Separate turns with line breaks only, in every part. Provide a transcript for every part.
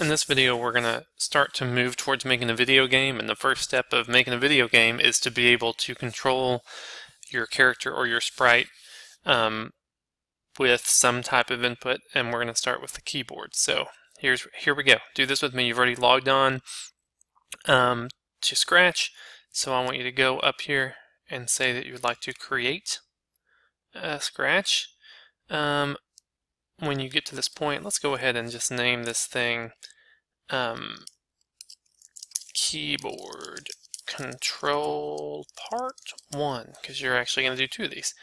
In this video, we're going to start to move towards making a video game, and the first step of making a video game is to be able to control your character or your sprite with some type of input, and we're going to start with the keyboard. So here we go. Do this with me. You've already logged on to Scratch, so I want you to go up here and say that you would like to create Scratch. When you get to this point, let's go ahead and just name this thing keyboard control part 1, because you're actually going to do 2 of these.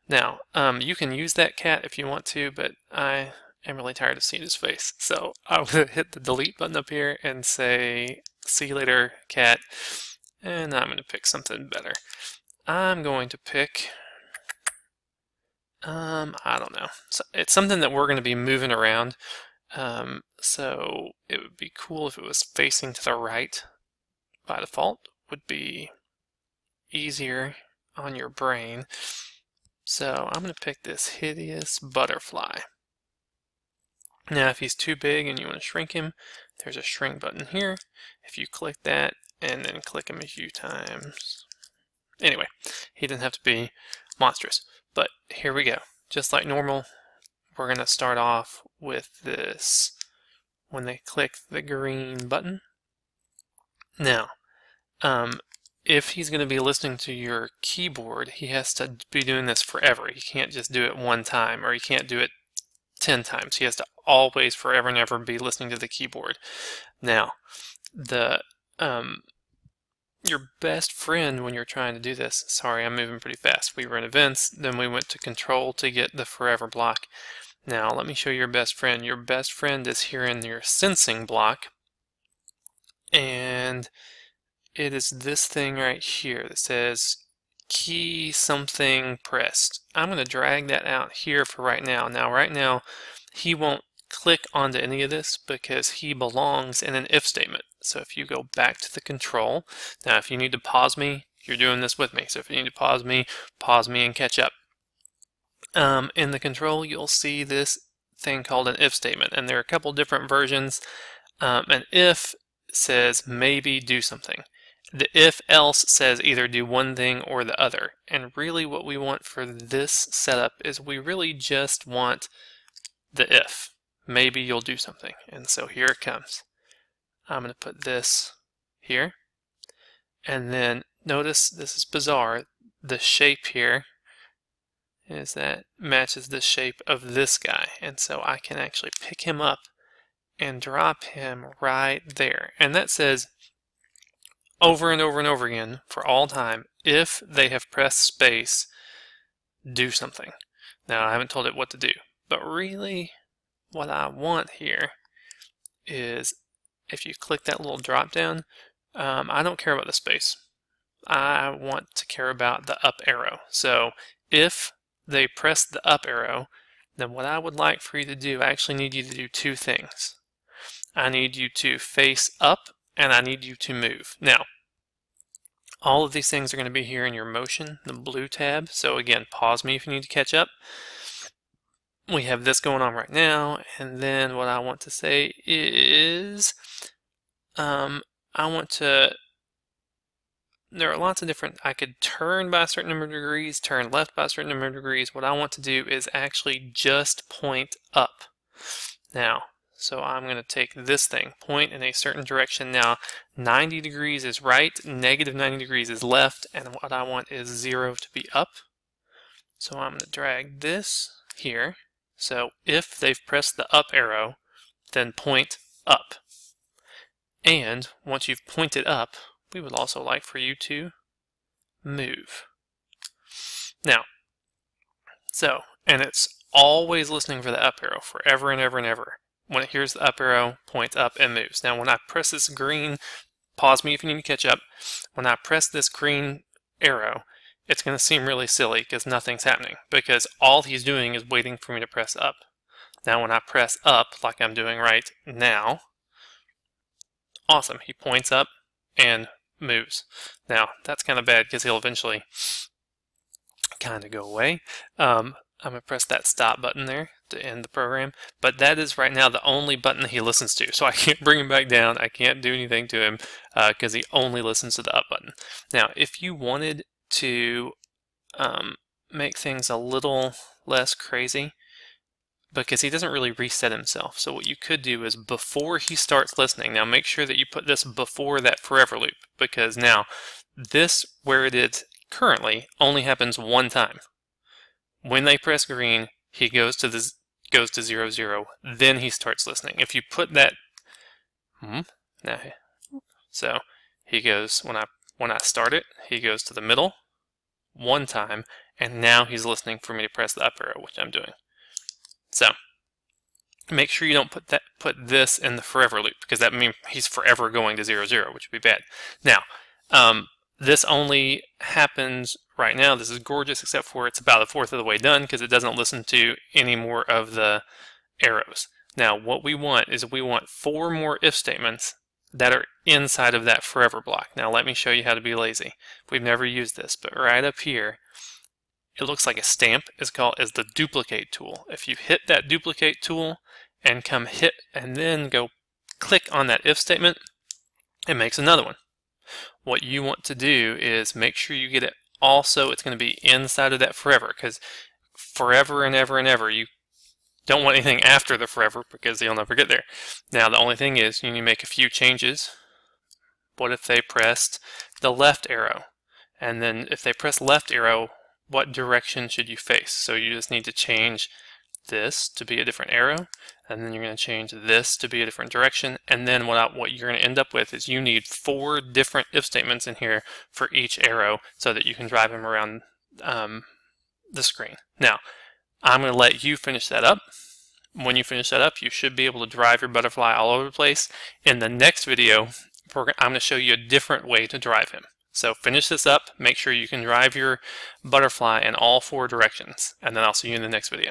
Now, you can use that cat if you want to, but I am really tired of seeing his face. So I would hit the delete button up here and say, see you later, cat. And I'm going to pick something better. I'm going to pick, I don't know. So it's something that we're going to be moving around. So it would be cool if it was facing to the right by default. Would be easier on your brain. So I'm going to pick this hideous butterfly. Now if he's too big and you want to shrink him, there's a shrink button here. If you click that and then click him a few times. Anyway, he doesn't have to be monstrous. But here we go. Just like normal, we're going to start off with this when they click the green button. Now, if he's going to be listening to your keyboard, he has to be doing this forever. He can't just do it one time, or he can't do it 10 times. He has to always, forever and ever be listening to the keyboard. Now, your best friend when you're trying to do this, sorry, I'm moving pretty fast. We were in events, then we went to control to get the forever block. Now, let me show you your best friend. Your best friend is here in your sensing block, and it is this thing right here that says key something pressed. I'm going to drag that out here for right now. Now, right now, he won't click onto any of this because he belongs in an if statement. So if you go back to the control, now if you need to pause me, you're doing this with me. So if you need to pause me and catch up. In the control, you'll see this thing called an if statement, and there are a couple different versions. An if says maybe do something. The if else says either do one thing or the other. And really what we want for this setup is we really just want the if. Maybe you'll do something. And so here it comes. I'm going to put this here. And then notice, this is bizarre, the shape here is that matches the shape of this guy. And so I can actually pick him up and drop him right there. And that says over and over and over again for all time, if they have pressed space, do something. Now I haven't told it what to do, but really what I want here is if you click that little drop down, I don't care about the space. I want to care about the up arrow. So if they press the up arrow, then what I would like for you to do, I actually need you to do 2 things. I need you to face up and I need you to move. Now, all of these things are going to be here in your motion, the blue tab. So again, pause me if you need to catch up. We have this going on right now, and then what I want to say is I want to, there are lots of different, I could turn by a certain number of degrees, turn left by a certain number of degrees. What I want to do is actually just point up. Now, so I'm going to take this thing, point in a certain direction. Now, 90 degrees is right, negative 90 degrees is left, and what I want is 0 to be up. So I'm going to drag this here. So if they've pressed the up arrow, then point up. And once you've pointed up, we would also like for you to move. Now, so, and it's always listening for the up arrow, forever and ever and ever. When it hears the up arrow, points up and moves. Now when I press this green, pause me if you need to catch up, when I press this green arrow, it's going to seem really silly because nothing's happening, because all he's doing is waiting for me to press up. Now when I press up, like I'm doing right now, awesome, he points up and moves. Now that's kind of bad because he'll eventually kind of go away. I'm going to press that stop button there to end the program. But that is right now the only button that he listens to. So I can't bring him back down. I can't do anything to him because he only listens to the up button. Now, if you wanted to make things a little less crazy, because he doesn't really reset himself. So what you could do is before he starts listening, now make sure that you put this before that forever loop, because now this, where it is currently, only happens one time. When they press green, he goes to 0, 0, then he starts listening. If you put that, so he goes, when I start it, he goes to the middle one time, and now he's listening for me to press the up arrow, which I'm doing. So make sure you don't put this in the forever loop, because that means he's forever going to 0, 0, which would be bad. Now, this only happens right now. This is gorgeous, except for it's about a fourth of the way done because it doesn't listen to any more of the arrows. Now, what we want is we want 4 more if statements that are inside of that forever block. Now, let me show you how to be lazy. We've never used this, but right up here, it looks like a stamp is the duplicate tool. If you hit that duplicate tool and come hit and then go click on that if statement, it makes another one. What you want to do is make sure you get it also, it's going to be inside of that forever, because forever and ever and ever, you don't want anything after the forever because you'll never get there. Now the only thing is you need to make a few changes. What if they pressed the left arrow? And then if they press left arrow, what direction should you face? So you just need to change this to be a different arrow, and then you're going to change this to be a different direction, and then what you're going to end up with is you need 4 different if statements in here for each arrow so that you can drive them around the screen. Now, I'm going to let you finish that up. When you finish that up, you should be able to drive your butterfly all over the place. In the next video, I'm going to show you a different way to drive him. So finish this up, make sure you can drive your butterfly in all 4 directions, and then I'll see you in the next video.